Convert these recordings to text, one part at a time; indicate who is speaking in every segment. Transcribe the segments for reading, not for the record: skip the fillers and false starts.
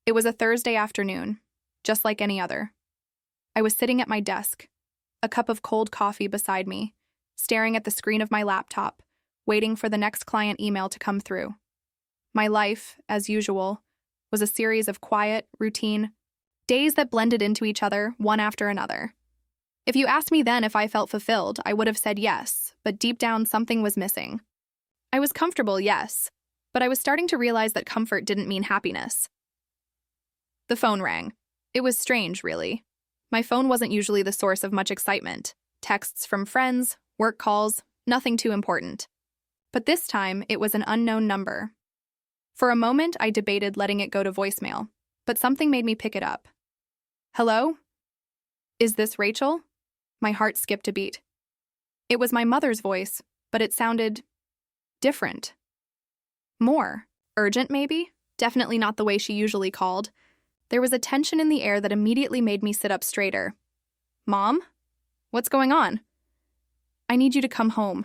Speaker 1: It was a Thursday afternoon, just like any other. I was sitting at my desk, a cup of cold coffee beside me, staring at the screen of my laptop, waiting for the next client email to come through. My life, as usual, was a series of quiet, routine days that blended into each other, one after another. If you asked me then if I felt fulfilled, I would have said yes, but deep down something was missing. I was comfortable, yes, but I was starting to realize that comfort didn't mean happiness. The phone rang. It was strange, really. My phone wasn't usually the source of much excitement. Texts from friends, work calls, nothing too important. But this time, it was an unknown number. For a moment, I debated letting it go to voicemail, but something made me pick it up. Hello? Is this Rachel? My heart skipped a beat. It was my mother's voice, but it sounded different. More urgent, maybe? Definitely not the way she usually called. There was a tension in the air that immediately made me sit up straighter. Mom? What's going on? I need you to come home.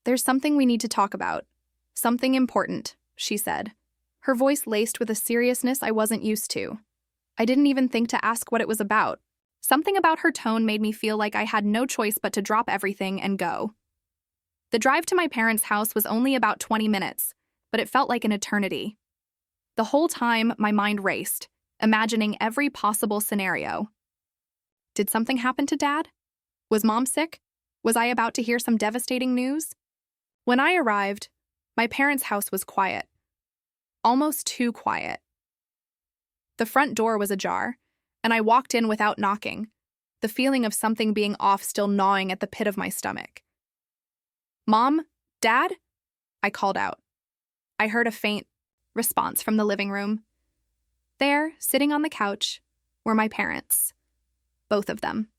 Speaker 1: There's something we need to talk about. Something important, she said, her voice laced with a seriousness I wasn't used to. I didn't even think to ask what it was about. Something about her tone made me feel like I had no choice but to drop everything and go. The drive to my parents' house was only about 20 minutes, but it felt like an eternity. The whole time, my mind raced, imagining every possible scenario. Did something happen to Dad? Was Mom sick? Was I about to hear some devastating news? When I arrived, my parents' house was quiet. Almost too quiet. The front door was ajar, and I walked in without knocking, the feeling of something being off still gnawing at the pit of my stomach. Mom? Dad? I called out. I heard a faint response from the living room. There, sitting on the couch, were my parents. Both of them.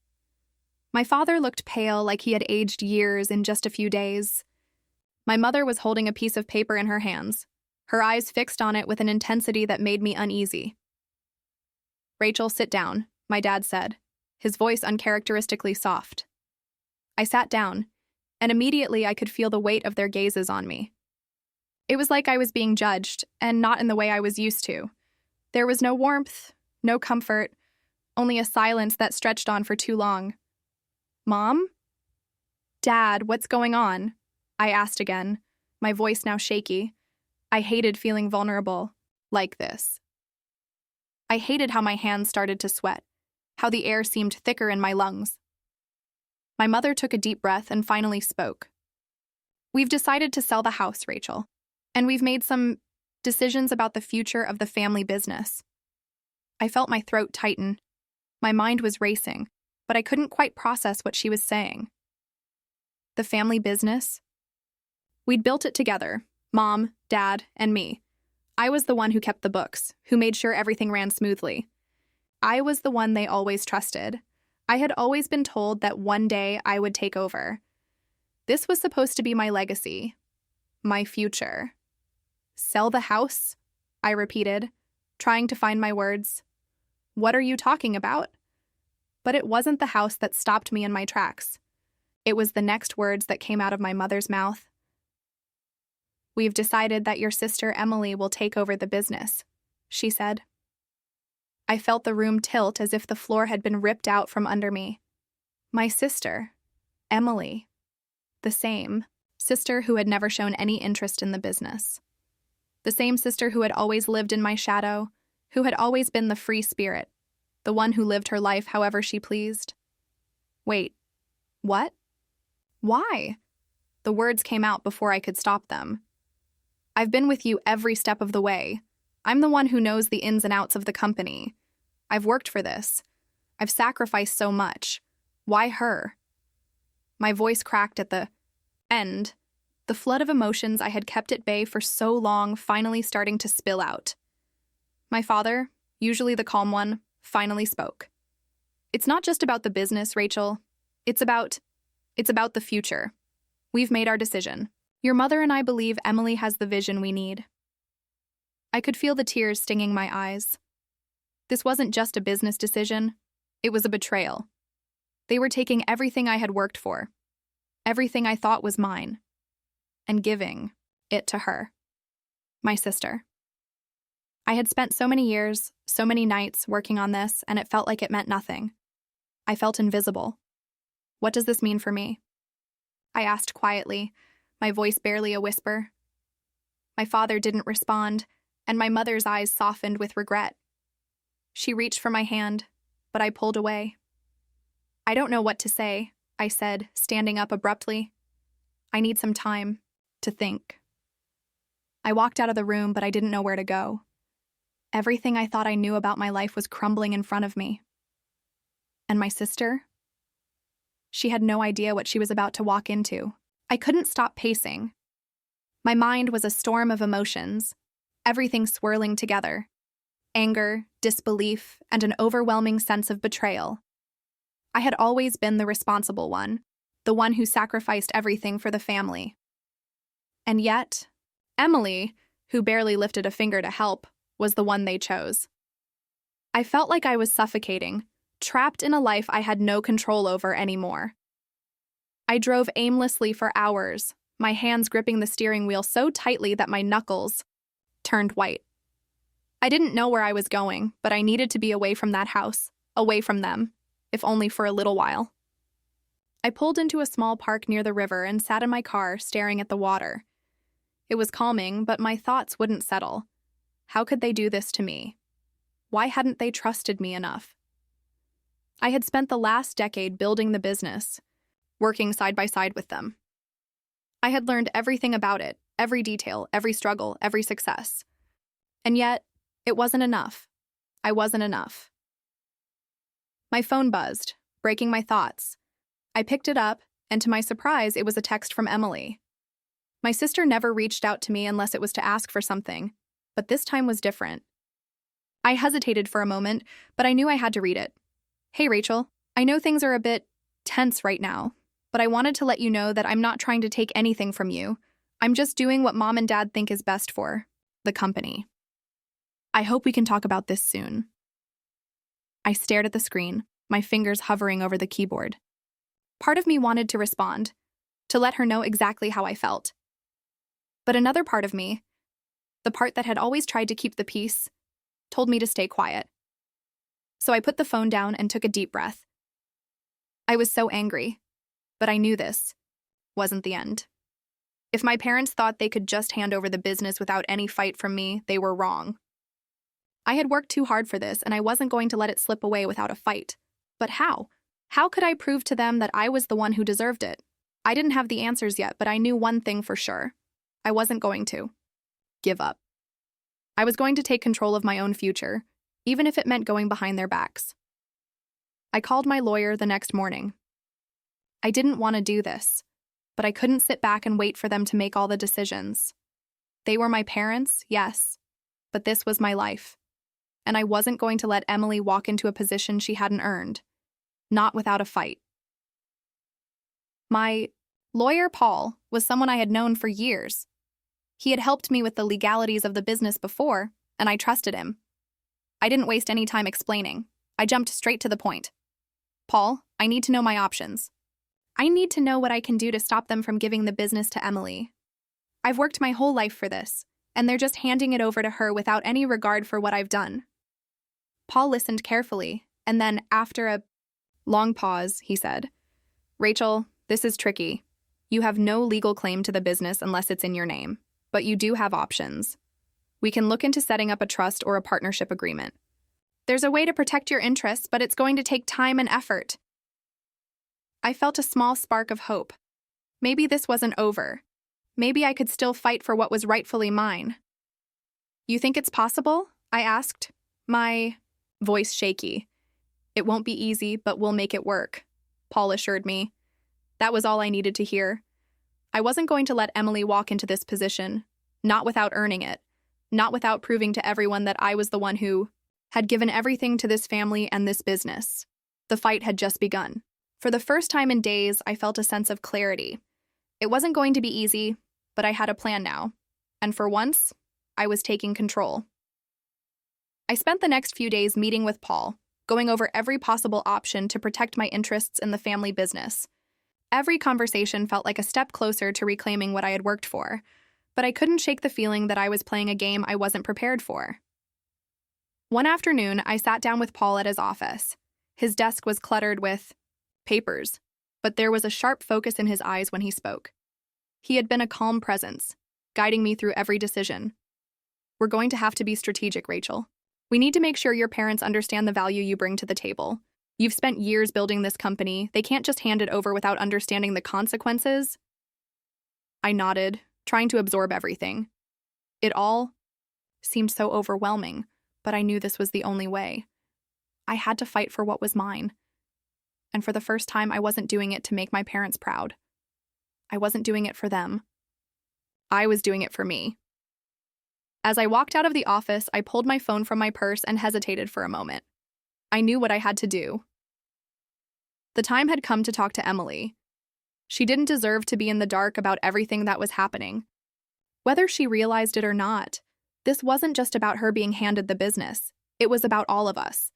Speaker 1: My father looked pale, like he had aged years in just a few days. My mother was holding a piece of paper in her hands, her eyes fixed on it with an intensity that made me uneasy. Rachel, sit down, my dad said, his voice uncharacteristically soft. I sat down, and immediately I could feel the weight of their gazes on me. It was like I was being judged, and not in the way I was used to. There was no warmth, no comfort, only a silence that stretched on for too long. Mom? Dad, what's going on? I asked again, my voice now shaky. I hated feeling vulnerable, like this. I hated how my hands started to sweat, how the air seemed thicker in my lungs. My mother took a deep breath and finally spoke. We've decided to sell the house, Rachel, and we've made some decisions about the future of the family business. I felt my throat tighten. My mind was racing, but I couldn't quite process what she was saying. The family business? We'd built it together, Mom, Dad, and me. I was the one who kept the books, who made sure everything ran smoothly. I was the one they always trusted. I had always been told that one day I would take over. This was supposed to be my legacy, my future. Sell the house? I repeated, trying to find my words. What are you talking about? But it wasn't the house that stopped me in my tracks. It was the next words that came out of my mother's mouth. We've decided that your sister Emily will take over the business, she said. I felt the room tilt as if the floor had been ripped out from under me. My sister, Emily, the same sister who had never shown any interest in the business. The same sister who had always lived in my shadow, who had always been the free spirit, the one who lived her life however she pleased. Wait, what? Why? The words came out before I could stop them. I've been with you every step of the way. I'm the one who knows the ins and outs of the company. I've worked for this. I've sacrificed so much. Why her? My voice cracked at the end, the flood of emotions I had kept at bay for so long finally starting to spill out. My father, usually the calm one, finally spoke. It's not just about the business, Rachel. It's about the future. We've made our decision. Your mother and I believe Emily has the vision we need. I could feel the tears stinging my eyes. This wasn't just a business decision. It was a betrayal. They were taking everything I had worked for, everything I thought was mine, and giving it to her, my sister. I had spent so many years, so many nights working on this, and it felt like it meant nothing. I felt invisible. What does this mean for me? I asked quietly, my voice barely a whisper. My father didn't respond, and my mother's eyes softened with regret. She reached for my hand, but I pulled away. I don't know what to say, I said, standing up abruptly. I need some time to think. I walked out of the room, but I didn't know where to go. Everything I thought I knew about my life was crumbling in front of me. And my sister? She had no idea what she was about to walk into. I couldn't stop pacing. My mind was a storm of emotions, everything swirling together. Anger, disbelief, and an overwhelming sense of betrayal. I had always been the responsible one, the one who sacrificed everything for the family. And yet, Emily, who barely lifted a finger to help, was the one they chose. I felt like I was suffocating, trapped in a life I had no control over anymore. I drove aimlessly for hours, my hands gripping the steering wheel so tightly that my knuckles turned white. I didn't know where I was going, but I needed to be away from that house, away from them, if only for a little while. I pulled into a small park near the river and sat in my car, staring at the water. It was calming, but my thoughts wouldn't settle. How could they do this to me? Why hadn't they trusted me enough? I had spent the last decade building the business, working side by side with them. I had learned everything about it, every detail, every struggle, every success. And yet, it wasn't enough. I wasn't enough. My phone buzzed, breaking my thoughts. I picked it up, and to my surprise, it was a text from Emily. My sister never reached out to me unless it was to ask for something, but this time was different. I hesitated for a moment, but I knew I had to read it. Hey, Rachel, I know things are a bit tense right now, but I wanted to let you know that I'm not trying to take anything from you. I'm just doing what Mom and Dad think is best for the company. I hope we can talk about this soon. I stared at the screen, my fingers hovering over the keyboard. Part of me wanted to respond, to let her know exactly how I felt. But another part of me, the part that had always tried to keep the peace, told me to stay quiet. So I put the phone down and took a deep breath. I was so angry, but I knew this wasn't the end. If my parents thought they could just hand over the business without any fight from me, they were wrong. I had worked too hard for this, and I wasn't going to let it slip away without a fight. But how? How could I prove to them that I was the one who deserved it? I didn't have the answers yet, but I knew one thing for sure. I wasn't going to give up. I was going to take control of my own future, even if it meant going behind their backs. I called my lawyer the next morning. I didn't want to do this, but I couldn't sit back and wait for them to make all the decisions. They were my parents, yes, but this was my life. And I wasn't going to let Emily walk into a position she hadn't earned, not without a fight. My lawyer, Paul, was someone I had known for years. He had helped me with the legalities of the business before, and I trusted him. I didn't waste any time explaining. I jumped straight to the point. Paul, I need to know my options. I need to know what I can do to stop them from giving the business to Emily. I've worked my whole life for this, and they're just handing it over to her without any regard for what I've done. Paul listened carefully, and then, after a long pause, he said, Rachel, this is tricky. You have no legal claim to the business unless it's in your name, but you do have options. We can look into setting up a trust or a partnership agreement. There's a way to protect your interests, but it's going to take time and effort. I felt a small spark of hope. Maybe this wasn't over. Maybe I could still fight for what was rightfully mine. You think it's possible? I asked, my voice shaky. It won't be easy, but we'll make it work, Paul assured me. That was all I needed to hear. I wasn't going to let Emily walk into this position, not without earning it, not without proving to everyone that I was the one who had given everything to this family and this business. The fight had just begun. For the first time in days, I felt a sense of clarity. It wasn't going to be easy, but I had a plan now. And for once, I was taking control. I spent the next few days meeting with Paul, going over every possible option to protect my interests in the family business. Every conversation felt like a step closer to reclaiming what I had worked for, but I couldn't shake the feeling that I was playing a game I wasn't prepared for. One afternoon, I sat down with Paul at his office. His desk was cluttered with papers, but there was a sharp focus in his eyes when he spoke. He had been a calm presence, guiding me through every decision. We're going to have to be strategic, Rachel. We need to make sure your parents understand the value you bring to the table. You've spent years building this company. They can't just hand it over without understanding the consequences. I nodded, trying to absorb everything. It all seemed so overwhelming, but I knew this was the only way. I had to fight for what was mine. And for the first time, I wasn't doing it to make my parents proud. I wasn't doing it for them. I was doing it for me. As I walked out of the office, I pulled my phone from my purse and hesitated for a moment. I knew what I had to do. The time had come to talk to Emily. She didn't deserve to be in the dark about everything that was happening. Whether she realized it or not, this wasn't just about her being handed the business. It was about all of us.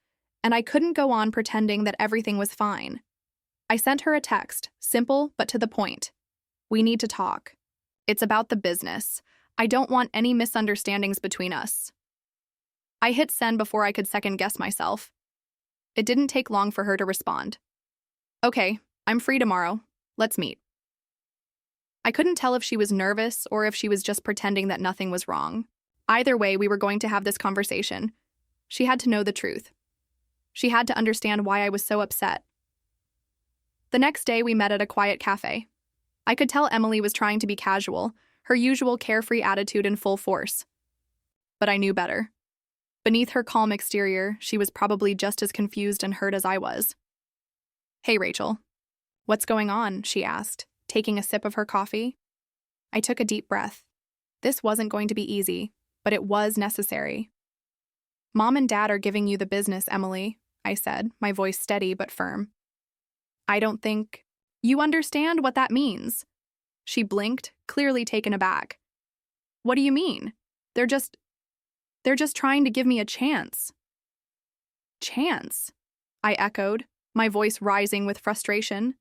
Speaker 1: And I couldn't go on pretending that everything was fine. I sent her a text, simple but to the point. We need to talk. It's about the business. I don't want any misunderstandings between us. I hit send before I could second-guess myself. It didn't take long for her to respond. Okay, I'm free tomorrow. Let's meet. I couldn't tell if she was nervous or if she was just pretending that nothing was wrong. Either way, we were going to have this conversation. She had to know the truth. She had to understand why I was so upset. The next day, we met at a quiet cafe. I could tell Emily was trying to be casual, her usual carefree attitude in full force. But I knew better. Beneath her calm exterior, she was probably just as confused and hurt as I was. Hey, Rachel. What's going on? She asked, taking a sip of her coffee. I took a deep breath. This wasn't going to be easy, but it was necessary. Mom and Dad are giving you the business, Emily, I said, my voice steady but firm. I don't think you understand what that means. She blinked, clearly taken aback. What do you mean? They're just trying to give me a chance. Chance? I echoed, my voice rising with frustration.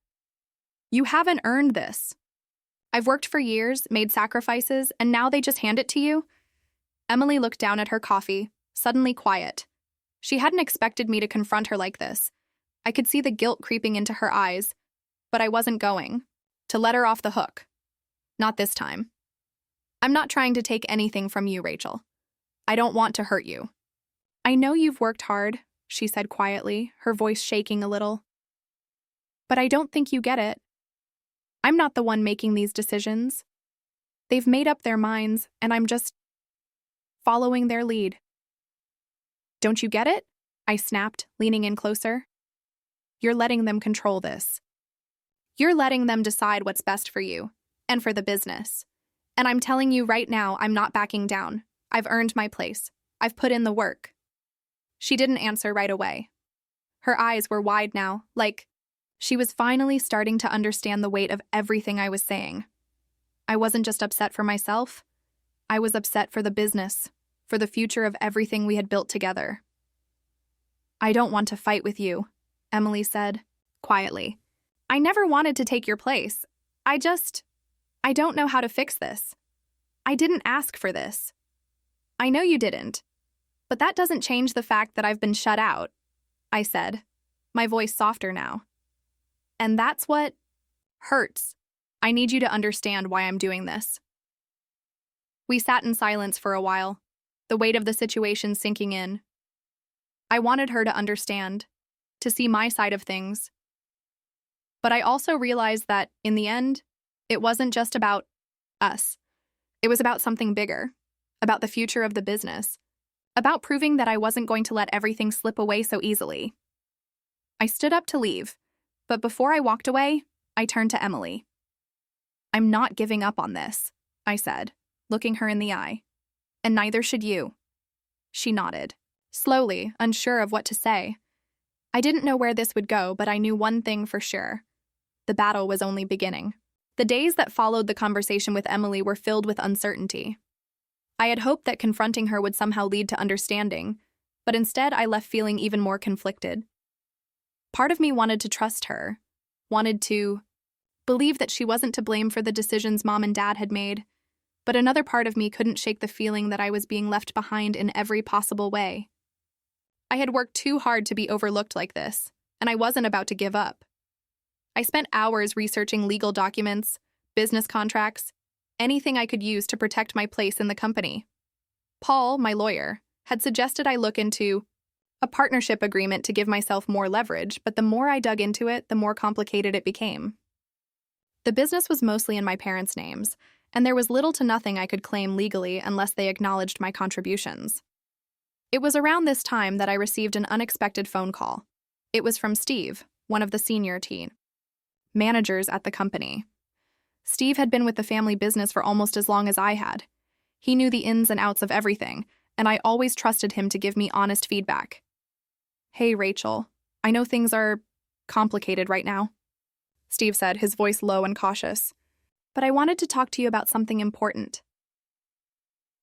Speaker 1: You haven't earned this. I've worked for years, made sacrifices, and now they just hand it to you? Emily looked down at her coffee, suddenly quiet. She hadn't expected me to confront her like this. I could see the guilt creeping into her eyes, but I wasn't going to let her off the hook. Not this time. I'm not trying to take anything from you, Rachel. I don't want to hurt you. I know you've worked hard, she said quietly, her voice shaking a little. But I don't think you get it. I'm not the one making these decisions. They've made up their minds, and I'm just following their lead. Don't you get it? I snapped, leaning in closer. You're letting them control this. You're letting them decide what's best for you, and for the business. And I'm telling you right now, I'm not backing down. I've earned my place. I've put in the work. She didn't answer right away. Her eyes were wide now, like she was finally starting to understand the weight of everything I was saying. I wasn't just upset for myself. I was upset for the business, for the future of everything we had built together. I don't want to fight with you, Emily said, quietly. I never wanted to take your place. I don't know how to fix this. I didn't ask for this. I know you didn't. But that doesn't change the fact that I've been shut out, I said, my voice softer now. And that's what hurts. I need you to understand why I'm doing this. We sat in silence for a while, the weight of the situation sinking in. I wanted her to understand, to see my side of things. But I also realized that, in the end, it wasn't just about us. It was about something bigger, about the future of the business, about proving that I wasn't going to let everything slip away so easily. I stood up to leave, but before I walked away, I turned to Emily. I'm not giving up on this, I said, looking her in the eye. And neither should you. She nodded, slowly, unsure of what to say. I didn't know where this would go, but I knew one thing for sure. The battle was only beginning. The days that followed the conversation with Emily were filled with uncertainty. I had hoped that confronting her would somehow lead to understanding, but instead I left feeling even more conflicted. Part of me wanted to trust her, wanted to believe that she wasn't to blame for the decisions Mom and Dad had made, but another part of me couldn't shake the feeling that I was being left behind in every possible way. I had worked too hard to be overlooked like this, and I wasn't about to give up. I spent hours researching legal documents, business contracts, anything I could use to protect my place in the company. Paul, my lawyer, had suggested I look into a partnership agreement to give myself more leverage, but the more I dug into it, the more complicated it became. The business was mostly in my parents' names, and there was little to nothing I could claim legally unless they acknowledged my contributions. It was around this time that I received an unexpected phone call. It was from Steve, one of the senior team managers at the company. Steve had been with the family business for almost as long as I had. He knew the ins and outs of everything, and I always trusted him to give me honest feedback. "Hey, Rachel, I know things are complicated right now," Steve said, his voice low and cautious. "But I wanted to talk to you about something important."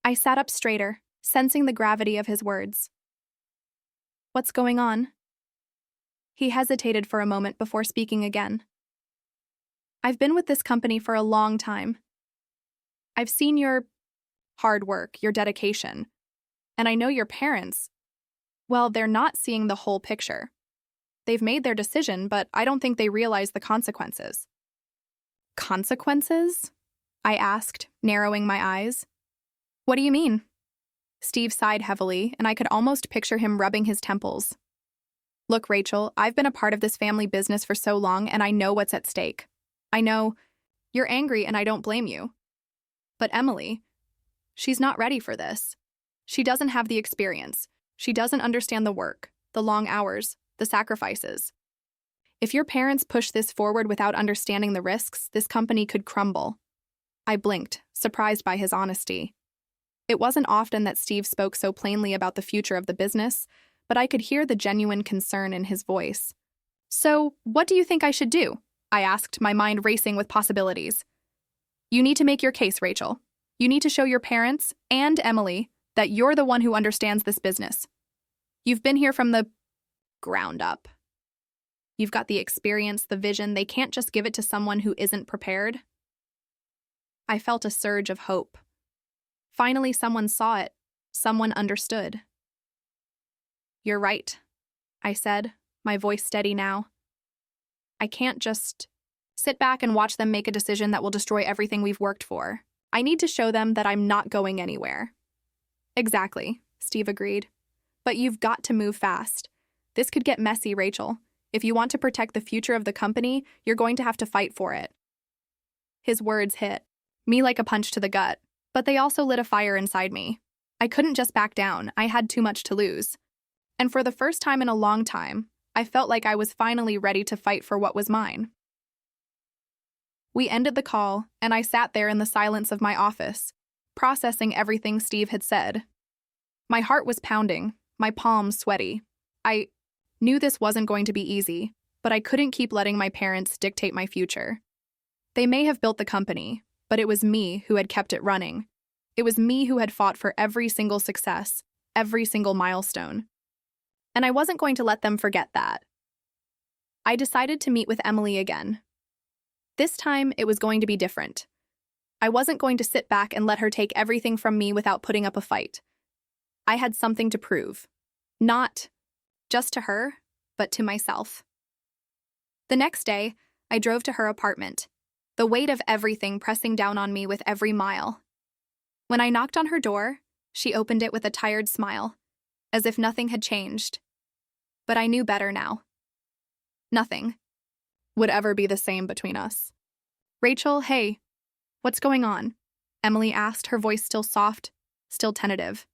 Speaker 1: I sat up straighter, sensing the gravity of his words. "What's going on?" He hesitated for a moment before speaking again. "I've been with this company for a long time. I've seen your hard work, your dedication, and I know your parents, well, they're not seeing the whole picture. They've made their decision, but I don't think they realize the consequences." "Consequences?" I asked, narrowing my eyes. "What do you mean?" Steve sighed heavily, and I could almost picture him rubbing his temples. "Look, Rachel, I've been a part of this family business for so long, and I know what's at stake. I know you're angry, and I don't blame you. But Emily, she's not ready for this. She doesn't have the experience. She doesn't understand the work, the long hours, the sacrifices. If your parents push this forward without understanding the risks, this company could crumble." I blinked, surprised by his honesty. It wasn't often that Steve spoke so plainly about the future of the business, but I could hear the genuine concern in his voice. "So, what do you think I should do?" I asked, my mind racing with possibilities. "You need to make your case, Rachel. You need to show your parents and Emily that you're the one who understands this business. You've been here from the ground up. You've got the experience, the vision. They can't just give it to someone who isn't prepared." I felt a surge of hope. Finally, someone saw it. Someone understood. "You're right," I said, my voice steady now. "I can't just sit back and watch them make a decision that will destroy everything we've worked for. I need to show them that I'm not going anywhere." "Exactly," Steve agreed. "But you've got to move fast. This could get messy, Rachel. If you want to protect the future of the company, you're going to have to fight for it." His words hit me like a punch to the gut, but they also lit a fire inside me. I couldn't just back down. I had too much to lose. And for the first time in a long time, I felt like I was finally ready to fight for what was mine. We ended the call, and I sat there in the silence of my office, processing everything Steve had said. My heart was pounding, my palms sweaty. I knew this wasn't going to be easy, but I couldn't keep letting my parents dictate my future. They may have built the company, but it was me who had kept it running. It was me who had fought for every single success, every single milestone. And I wasn't going to let them forget that. I decided to meet with Emily again. This time, it was going to be different. I wasn't going to sit back and let her take everything from me without putting up a fight. I had something to prove. Not just to her, but to myself. The next day, I drove to her apartment, the weight of everything pressing down on me with every mile. When I knocked on her door, she opened it with a tired smile, as if nothing had changed. But I knew better now. Nothing would ever be the same between us. "Rachel, hey, what's going on?" Emily asked, her voice still soft, still tentative.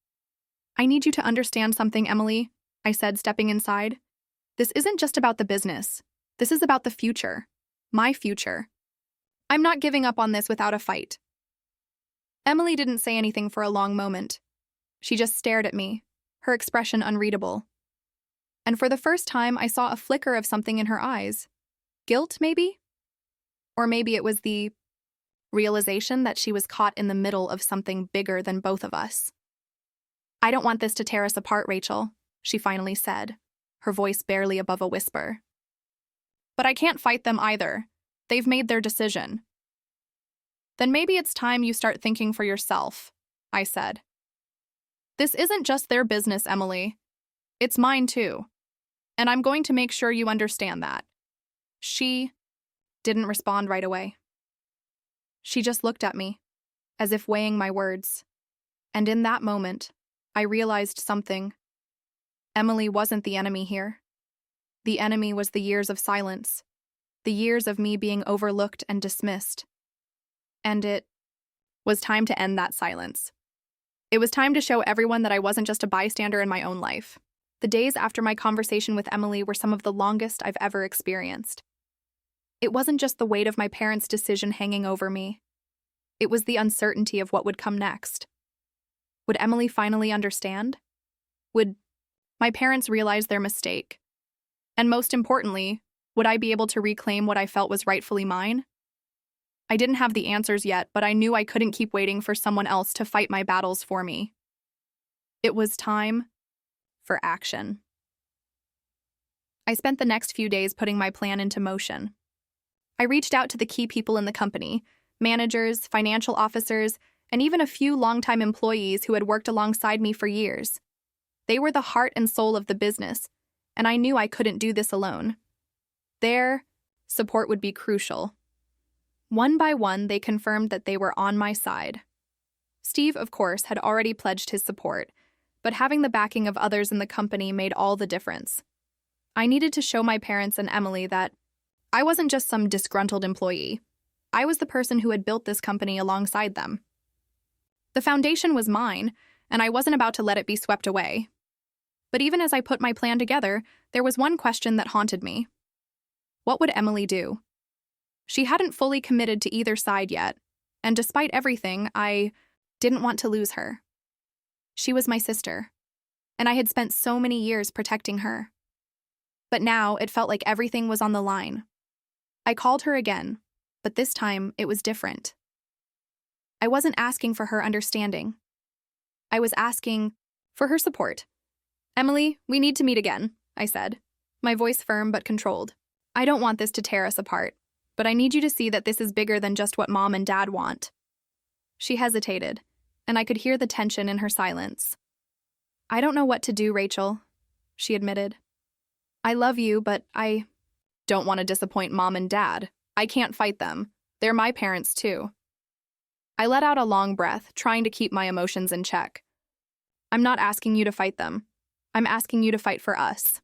Speaker 1: "I need you to understand something, Emily," I said, stepping inside. "This isn't just about the business. This is about the future. My future. I'm not giving up on this without a fight." Emily didn't say anything for a long moment. She just stared at me, her expression unreadable. And for the first time, I saw a flicker of something in her eyes. Guilt, maybe? Or maybe it was the realization that she was caught in the middle of something bigger than both of us. "I don't want this to tear us apart, Rachel," she finally said, her voice barely above a whisper. "But I can't fight them either. They've made their decision." "Then maybe it's time you start thinking for yourself," I said. "This isn't just their business, Emily. It's mine too. And I'm going to make sure you understand that. She didn't respond right away. She just looked at me, as if weighing my words. And in that moment, I realized something. Emily wasn't the enemy here. The enemy was the years of silence, the years of me being overlooked and dismissed. And it was time to end that silence. It was time to show everyone that I wasn't just a bystander in my own life. The days after my conversation with Emily were some of the longest I've ever experienced. It wasn't just the weight of my parents' decision hanging over me. It was the uncertainty of what would come next. Would Emily finally understand? Would my parents realize their mistake? And most importantly, would I be able to reclaim what I felt was rightfully mine? I didn't have the answers yet, but I knew I couldn't keep waiting for someone else to fight my battles for me. It was time for action. I spent the next few days putting my plan into motion. I reached out to the key people in the company, managers, financial officers, and even a few longtime employees who had worked alongside me for years. They were the heart and soul of the business, and I knew I couldn't do this alone. Their support would be crucial. One by one, they confirmed that they were on my side. Steve, of course, had already pledged his support, but having the backing of others in the company made all the difference. I needed to show my parents and Emily that I wasn't just some disgruntled employee. I was the person who had built this company alongside them. The foundation was mine, and I wasn't about to let it be swept away. But even as I put my plan together, there was one question that haunted me. What would Emily do? She hadn't fully committed to either side yet, and despite everything, I didn't want to lose her. She was my sister, and I had spent so many years protecting her. But now it felt like everything was on the line. I called her again, but this time it was different. I wasn't asking for her understanding. I was asking for her support. "Emily, we need to meet again," I said, my voice firm but controlled. "I don't want this to tear us apart, but I need you to see that this is bigger than just what Mom and Dad want." She hesitated, and I could hear the tension in her silence. "I don't know what to do, Rachel," she admitted. "I love you, but I don't want to disappoint Mom and Dad. I can't fight them. They're my parents, too." I let out a long breath, trying to keep my emotions in check. "I'm not asking you to fight them. I'm asking you to fight for us.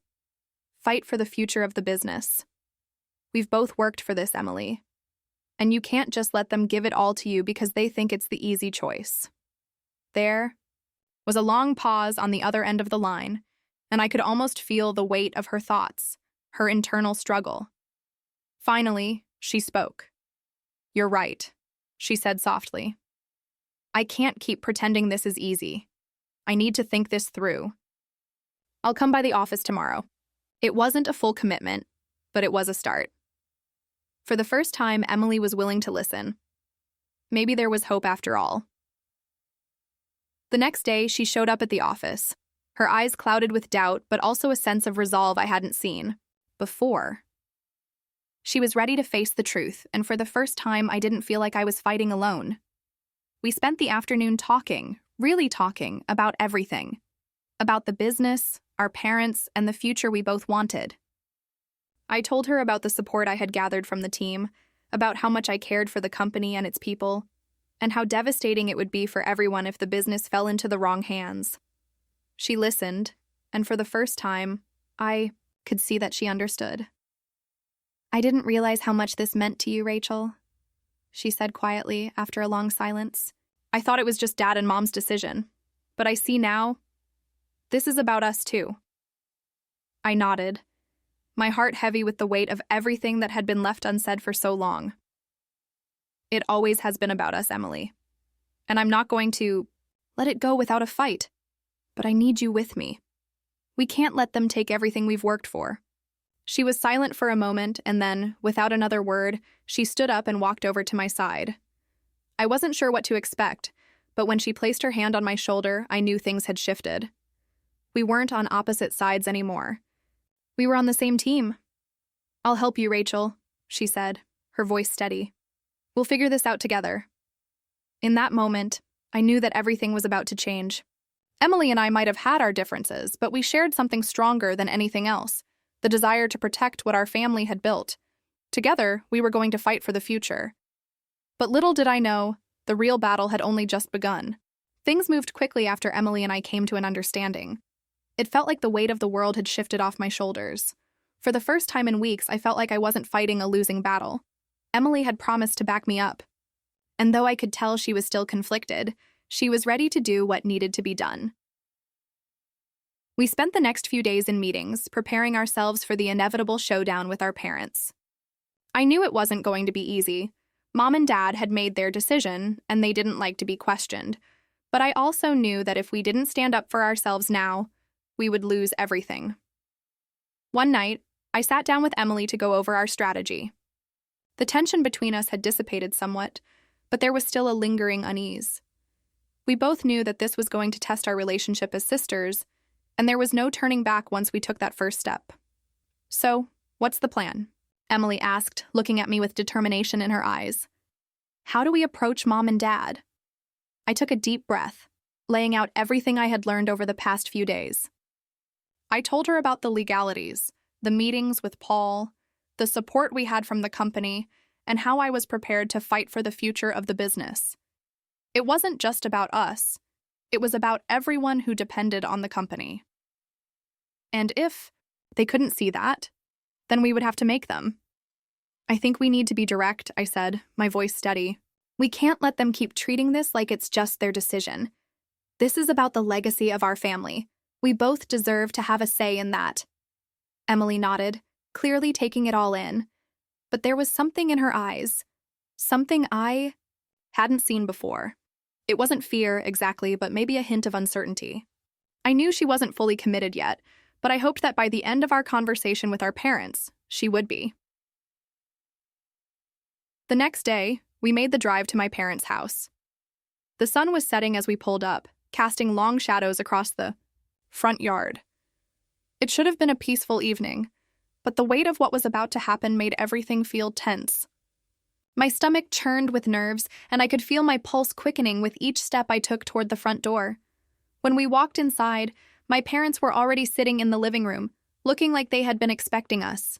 Speaker 1: Fight for the future of the business. We've both worked for this, Emily. And you can't just let them give it all to you because they think it's the easy choice." There was a long pause on the other end of the line, and I could almost feel the weight of her thoughts, her internal struggle. Finally, she spoke. "You're right," she said softly. "I can't keep pretending this is easy. I need to think this through. I'll come by the office tomorrow." It wasn't a full commitment, but it was a start. For the first time, Emily was willing to listen. Maybe there was hope after all. The next day, she showed up at the office, her eyes clouded with doubt, but also a sense of resolve I hadn't seen before. She was ready to face the truth, and for the first time, I didn't feel like I was fighting alone. We spent the afternoon talking, really talking, about everything. About the business, our parents, and the future we both wanted. I told her about the support I had gathered from the team, about how much I cared for the company and its people, and how devastating it would be for everyone if the business fell into the wrong hands. She listened, and for the first time, I could see that she understood. "I didn't realize how much this meant to you, Rachel," she said quietly after a long silence. "I thought it was just Dad and Mom's decision, but I see now, this is about us too." I nodded, my heart heavy with the weight of everything that had been left unsaid for so long. "It always has been about us, Emily. And I'm not going to let it go without a fight. But I need you with me. We can't let them take everything we've worked for." She was silent for a moment, and then, without another word, she stood up and walked over to my side. I wasn't sure what to expect, but when she placed her hand on my shoulder, I knew things had shifted. We weren't on opposite sides anymore. We were on the same team. "I'll help you, Rachel," she said, her voice steady. "We'll figure this out together." In that moment, I knew that everything was about to change. Emily and I might have had our differences, but we shared something stronger than anything else: the desire to protect what our family had built. Together, we were going to fight for the future. But little did I know, the real battle had only just begun. Things moved quickly after Emily and I came to an understanding. It felt like the weight of the world had shifted off my shoulders. For the first time in weeks, I felt like I wasn't fighting a losing battle. Emily had promised to back me up. And though I could tell she was still conflicted, she was ready to do what needed to be done. We spent the next few days in meetings, preparing ourselves for the inevitable showdown with our parents. I knew it wasn't going to be easy. Mom and Dad had made their decision, and they didn't like to be questioned. But I also knew that if we didn't stand up for ourselves now, we would lose everything. One night, I sat down with Emily to go over our strategy. The tension between us had dissipated somewhat, but there was still a lingering unease. We both knew that this was going to test our relationship as sisters, and there was no turning back once we took that first step. So, what's the plan? Emily asked, looking at me with determination in her eyes. How do we approach Mom and Dad? I took a deep breath, laying out everything I had learned over the past few days. I told her about the legalities, the meetings with Paul, the support we had from the company, and how I was prepared to fight for the future of the business. It wasn't just about us. It was about everyone who depended on the company. And if they couldn't see that, then we would have to make them. I think we need to be direct, I said, my voice steady. We can't let them keep treating this like it's just their decision. This is about the legacy of our family. We both deserve to have a say in that. Emily nodded, clearly taking it all in. But there was something in her eyes, something I hadn't seen before. It wasn't fear, exactly, but maybe a hint of uncertainty. I knew she wasn't fully committed yet, but I hoped that by the end of our conversation with our parents, she would be. The next day, we made the drive to my parents' house. The sun was setting as we pulled up, casting long shadows across the front yard. It should have been a peaceful evening, but the weight of what was about to happen made everything feel tense. My stomach churned with nerves, and I could feel my pulse quickening with each step I took toward the front door. When we walked inside, my parents were already sitting in the living room, looking like they had been expecting us.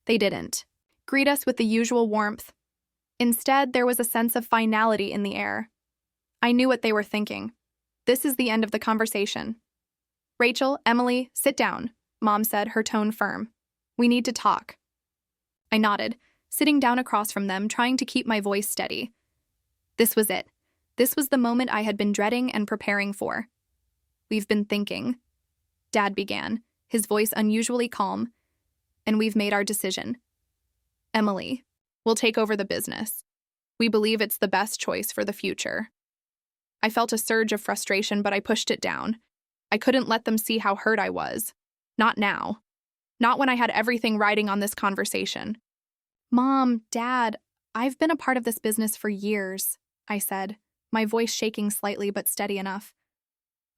Speaker 1: They didn't greet us with the usual warmth. Instead, there was a sense of finality in the air. I knew what they were thinking. This is the end of the conversation. Rachel, Emily, sit down, Mom said, her tone firm. We need to talk. I nodded, sitting down across from them, trying to keep my voice steady. This was it. This was the moment I had been dreading and preparing for. We've been thinking, Dad began, his voice unusually calm, and we've made our decision. Emily, we'll take over the business. We believe it's the best choice for the future. I felt a surge of frustration, but I pushed it down. I couldn't let them see how hurt I was. Not now. Not when I had everything riding on this conversation. Mom, Dad, I've been a part of this business for years, I said, my voice shaking slightly but steady enough.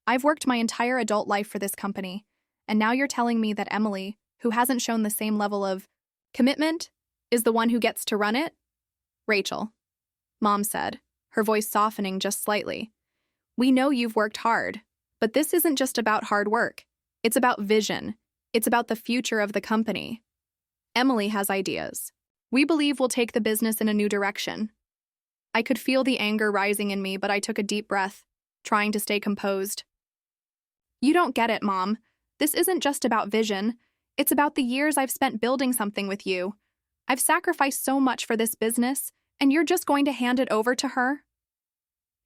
Speaker 1: I've worked my entire adult life for this company, and now you're telling me that Emily, who hasn't shown the same level of commitment, is the one who gets to run it? Rachel, Mom said, her voice softening just slightly. We know you've worked hard, but this isn't just about hard work. It's about vision. It's about the future of the company. Emily has ideas. We believe we'll take the business in a new direction. I could feel the anger rising in me, but I took a deep breath, trying to stay composed. You don't get it, Mom. This isn't just about vision. It's about the years I've spent building something with you. I've sacrificed so much for this business, and you're just going to hand it over to her?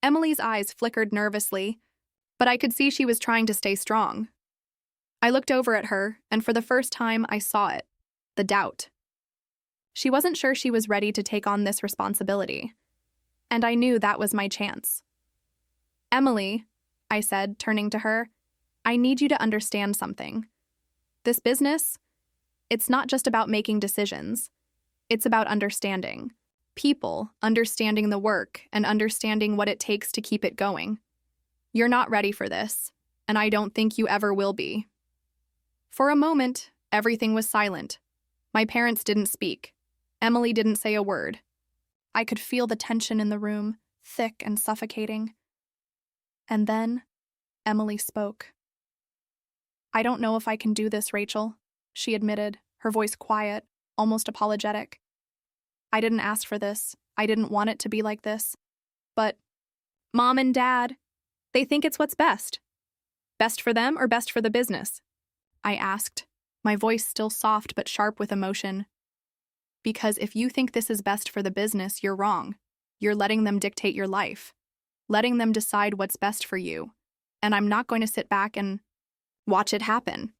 Speaker 1: Emily's eyes flickered nervously, but I could see she was trying to stay strong. I looked over at her, and for the first time I saw it, the doubt. She wasn't sure she was ready to take on this responsibility, and I knew that was my chance. Emily, I said, turning to her, I need you to understand something. This business, it's not just about making decisions. It's about understanding. People understanding the work and understanding what it takes to keep it going. You're not ready for this, and I don't think you ever will be. For a moment, everything was silent. My parents didn't speak. Emily didn't say a word. I could feel the tension in the room, thick and suffocating. And then, Emily spoke. "I don't know if I can do this, Rachel," she admitted, her voice quiet, almost apologetic. "I didn't ask for this. I didn't want it to be like this. But Mom and Dad, they think it's what's best. Best for them or best for the business?" I asked, my voice still soft but sharp with emotion. "Because if you think this is best for the business, you're wrong. You're letting them dictate your life, letting them decide what's best for you. And I'm not going to sit back and watch it happen."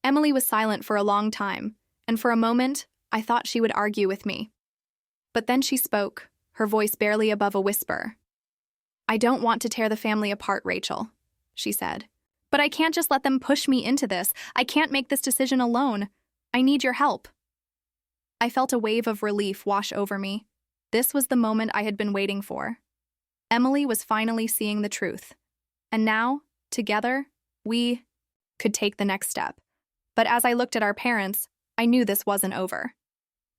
Speaker 1: Emily was silent for a long time, and for a moment, I thought she would argue with me. But then she spoke, her voice barely above a whisper. "I don't want to tear the family apart, Rachel," she said. "But I can't just let them push me into this. I can't make this decision alone. I need your help." I felt a wave of relief wash over me. This was the moment I had been waiting for. Emily was finally seeing the truth. And now, together, we could take the next step. But as I looked at our parents, I knew this wasn't over.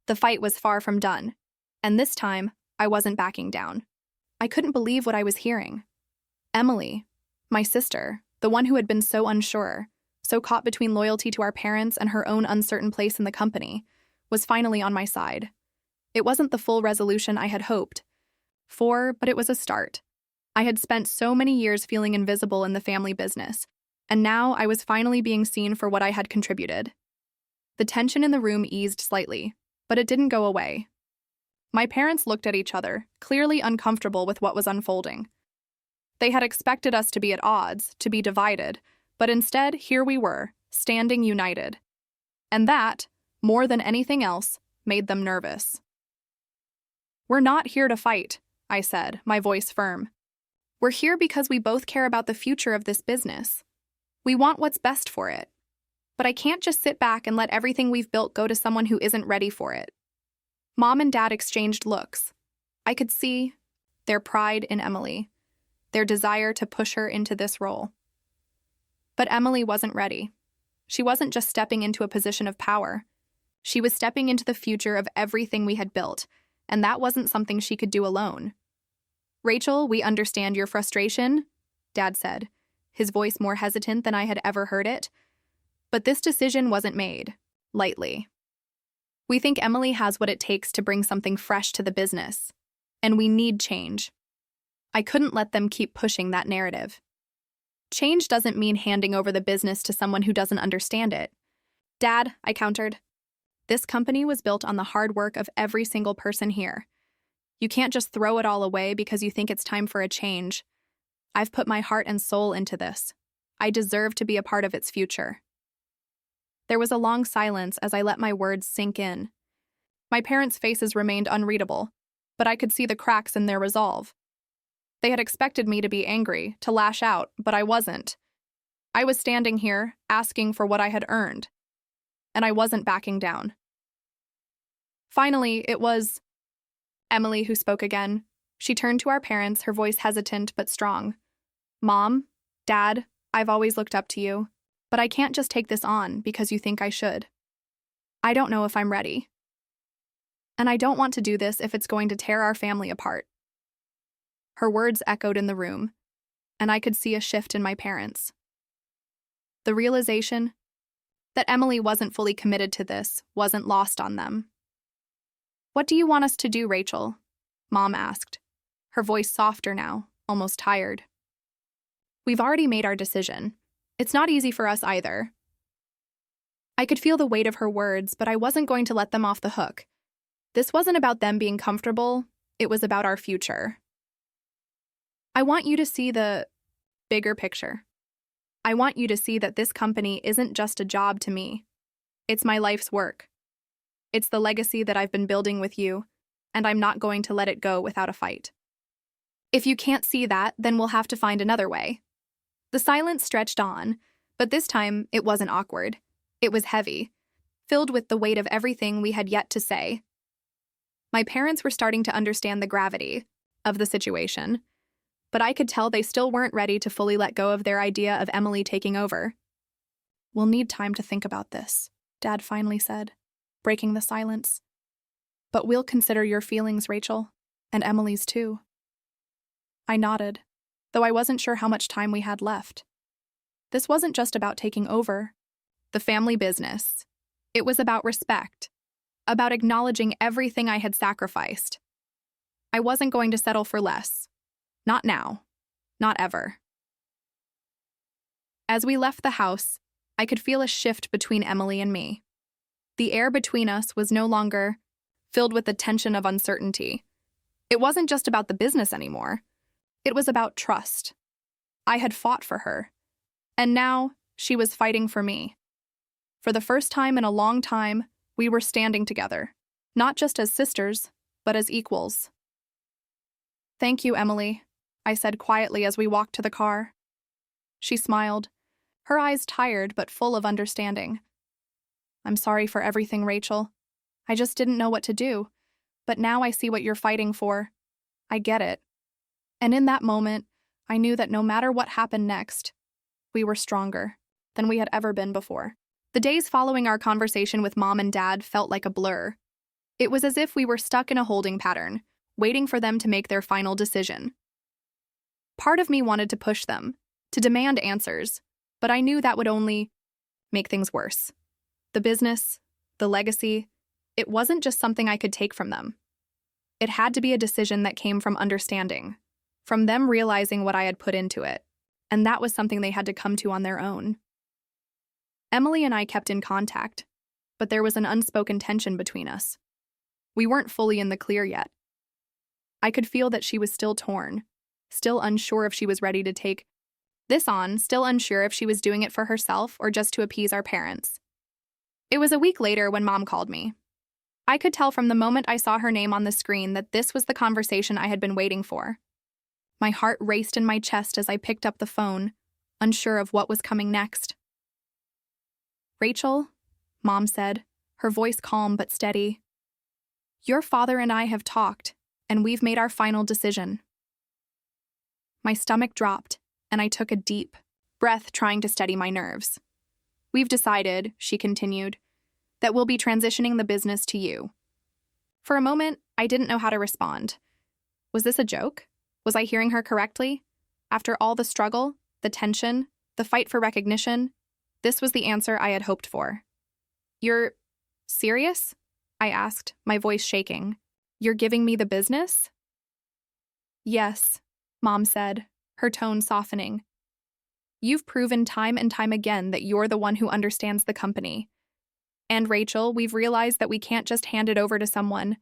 Speaker 1: The fight was far from done. And this time, I wasn't backing down. I couldn't believe what I was hearing. Emily, my sister, the one who had been so unsure, so caught between loyalty to our parents and her own uncertain place in the company, was finally on my side. It wasn't the full resolution I had hoped for, but it was a start. I had spent so many years feeling invisible in the family business, and now I was finally being seen for what I had contributed. The tension in the room eased slightly, but it didn't go away. My parents looked at each other, clearly uncomfortable with what was unfolding. They had expected us to be at odds, to be divided, but instead, here we were, standing united. And that, more than anything else, made them nervous. "We're not here to fight," I said, my voice firm. "We're here because we both care about the future of this business. We want what's best for it. But I can't just sit back and let everything we've built go to someone who isn't ready for it." Mom and Dad exchanged looks. I could see their pride in Emily, their desire to push her into this role. But Emily wasn't ready. She wasn't just stepping into a position of power. She was stepping into the future of everything we had built, and that wasn't something she could do alone. "Rachel, we understand your frustration," Dad said, his voice more hesitant than I had ever heard it. "But this decision wasn't made lightly. We think Emily has what it takes to bring something fresh to the business, and we need change." I couldn't let them keep pushing that narrative. "Change doesn't mean handing over the business to someone who doesn't understand it." "Dad," I countered, "this company was built on the hard work of every single person here. You can't just throw it all away because you think it's time for a change. I've put my heart and soul into this. I deserve to be a part of its future." There was a long silence as I let my words sink in. My parents' faces remained unreadable, but I could see the cracks in their resolve. They had expected me to be angry, to lash out, but I wasn't. I was standing here, asking for what I had earned, and I wasn't backing down. Finally, it was Emily who spoke again. She turned to our parents, her voice hesitant but strong. "Mom, Dad, I've always looked up to you, but I can't just take this on because you think I should. I don't know if I'm ready. And I don't want to do this if it's going to tear our family apart." Her words echoed in the room, and I could see a shift in my parents. The realization that Emily wasn't fully committed to this wasn't lost on them. "What do you want us to do, Rachel?" Mom asked, her voice softer now, almost tired. "We've already made our decision. It's not easy for us either." I could feel the weight of her words, but I wasn't going to let them off the hook. This wasn't about them being comfortable, it was about our future. "I want you to see the bigger picture. I want you to see that this company isn't just a job to me. It's my life's work. It's the legacy that I've been building with you, and I'm not going to let it go without a fight. If you can't see that, then we'll have to find another way." The silence stretched on, but this time it wasn't awkward. It was heavy, filled with the weight of everything we had yet to say. My parents were starting to understand the gravity of the situation, but I could tell they still weren't ready to fully let go of their idea of Emily taking over. "We'll need time to think about this," Dad finally said, breaking the silence. "But we'll consider your feelings, Rachel, and Emily's too." I nodded, though I wasn't sure how much time we had left. This wasn't just about taking over the family business. It was about respect, about acknowledging everything I had sacrificed. I wasn't going to settle for less. Not now. Not ever. As we left the house, I could feel a shift between Emily and me. The air between us was no longer filled with the tension of uncertainty. It wasn't just about the business anymore. It was about trust. I had fought for her, and now she was fighting for me. For the first time in a long time, we were standing together, not just as sisters, but as equals. "Thank you, Emily," I said quietly as we walked to the car. She smiled, her eyes tired but full of understanding. "I'm sorry for everything, Rachel. I just didn't know what to do, but now I see what you're fighting for. I get it." And in that moment, I knew that no matter what happened next, we were stronger than we had ever been before. The days following our conversation with Mom and Dad felt like a blur. It was as if we were stuck in a holding pattern, waiting for them to make their final decision. Part of me wanted to push them, to demand answers, but I knew that would only make things worse. The business, the legacy, it wasn't just something I could take from them. It had to be a decision that came from understanding, from them realizing what I had put into it, and that was something they had to come to on their own. Emily and I kept in contact, but there was an unspoken tension between us. We weren't fully in the clear yet. I could feel that she was still torn, still unsure if she was ready to take this on, still unsure if she was doing it for herself or just to appease our parents. It was a week later when Mom called me. I could tell from the moment I saw her name on the screen that this was the conversation I had been waiting for. My heart raced in my chest as I picked up the phone, unsure of what was coming next. "Rachel," Mom said, her voice calm but steady. "Your father and I have talked, and we've made our final decision." My stomach dropped, and I took a deep breath trying to steady my nerves. "We've decided," she continued, "that we'll be transitioning the business to you." For a moment, I didn't know how to respond. Was this a joke? Was I hearing her correctly? After all the struggle, the tension, the fight for recognition, this was the answer I had hoped for. "You're serious?" I asked, my voice shaking. "You're giving me the business?" "Yes," Mom said, her tone softening. "You've proven time and time again that you're the one who understands the company. And Rachel, we've realized that we can't just hand it over to someone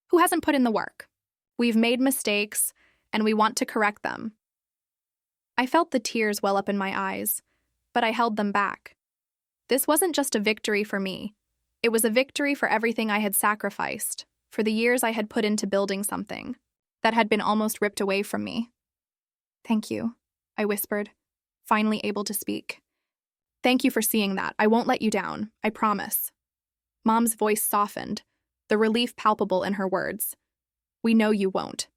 Speaker 1: who hasn't put in the work. We've made mistakes, and we want to correct them." I felt the tears well up in my eyes, but I held them back. This wasn't just a victory for me. It was a victory for everything I had sacrificed, for the years I had put into building something that had been almost ripped away from me. "Thank you," I whispered, finally able to speak. "Thank you for seeing that. I won't let you down, I promise." Mom's voice softened, the relief palpable in her words. "We know you won't.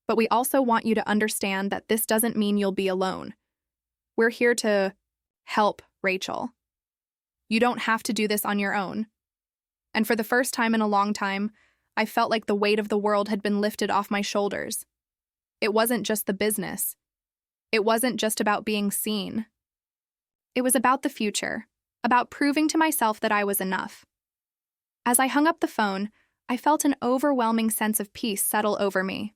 Speaker 1: But we also want you to understand that this doesn't mean you'll be alone. We're here to help, Rachel. You don't have to do this on your own." And for the first time in a long time, I felt like the weight of the world had been lifted off my shoulders. It wasn't just the business. It wasn't just about being seen. It was about the future, about proving to myself that I was enough. As I hung up the phone, I felt an overwhelming sense of peace settle over me.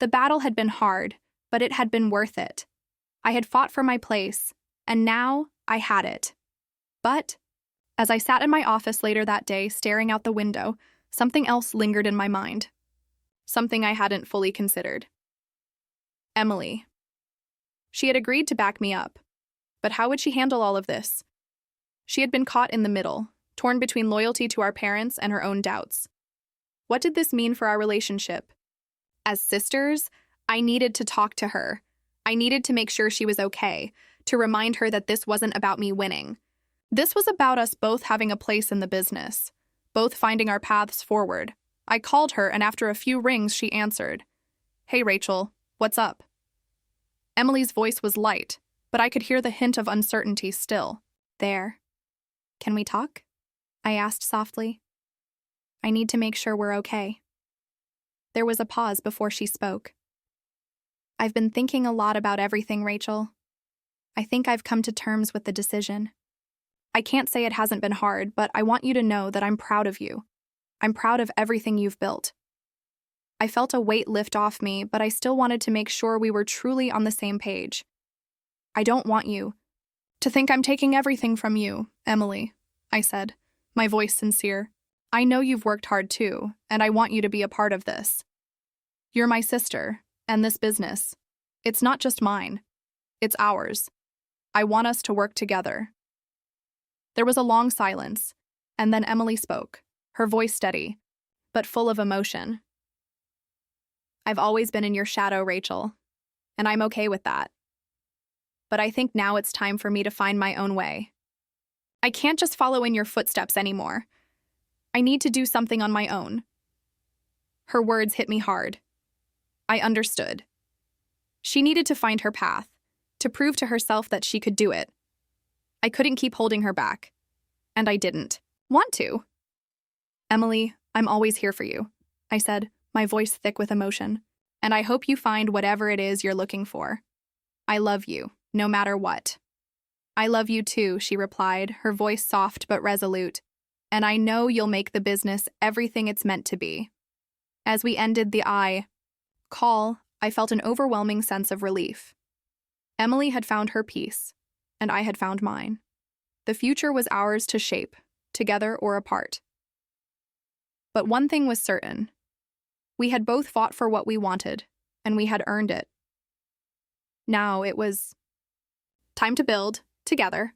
Speaker 1: The battle had been hard, but it had been worth it. I had fought for my place, and now I had it. But as I sat in my office later that day, staring out the window, something else lingered in my mind. Something I hadn't fully considered. Emily. She had agreed to back me up. But how would she handle all of this? She had been caught in the middle, torn between loyalty to our parents and her own doubts. What did this mean for our relationship? As sisters, I needed to talk to her. I needed to make sure she was okay, to remind her that this wasn't about me winning. This was about us both having a place in the business, both finding our paths forward. I called her, and after a few rings, she answered. "Hey, Rachel, what's up?" Emily's voice was light, but I could hear the hint of uncertainty still. "There. Can we talk?" I asked softly. "I need to make sure we're okay." There was a pause before she spoke. I've been thinking a lot about everything, Rachel. I think I've come to terms with the decision. I can't say it hasn't been hard, but I want you to know that I'm proud of you. I'm proud of everything you've built. I felt a weight lift off me, but I still wanted to make sure we were truly on the same page. I don't want you to think I'm taking everything from you, Emily, I said, my voice sincere. I know you've worked hard too, and I want you to be a part of this. You're my sister, and this business. It's not just mine. It's ours. I want us to work together. There was a long silence, and then Emily spoke, her voice steady, but full of emotion. I've always been in your shadow, Rachel, and I'm okay with that. But I think now it's time for me to find my own way. I can't just follow in your footsteps anymore. I need to do something on my own. Her words hit me hard. I understood. She needed to find her path, to prove to herself that she could do it. I couldn't keep holding her back, and I didn't want to. Emily, I'm always here for you, I said, my voice thick with emotion, and I hope you find whatever it is you're looking for. I love you, no matter what. I love you too, she replied, her voice soft but resolute, and I know you'll make the business everything it's meant to be. As we ended the call, I felt an overwhelming sense of relief. Emily had found her peace, and I had found mine. The future was ours to shape, together or apart. But one thing was certain. We had both fought for what we wanted, and we had earned it. Now it was time to build, together,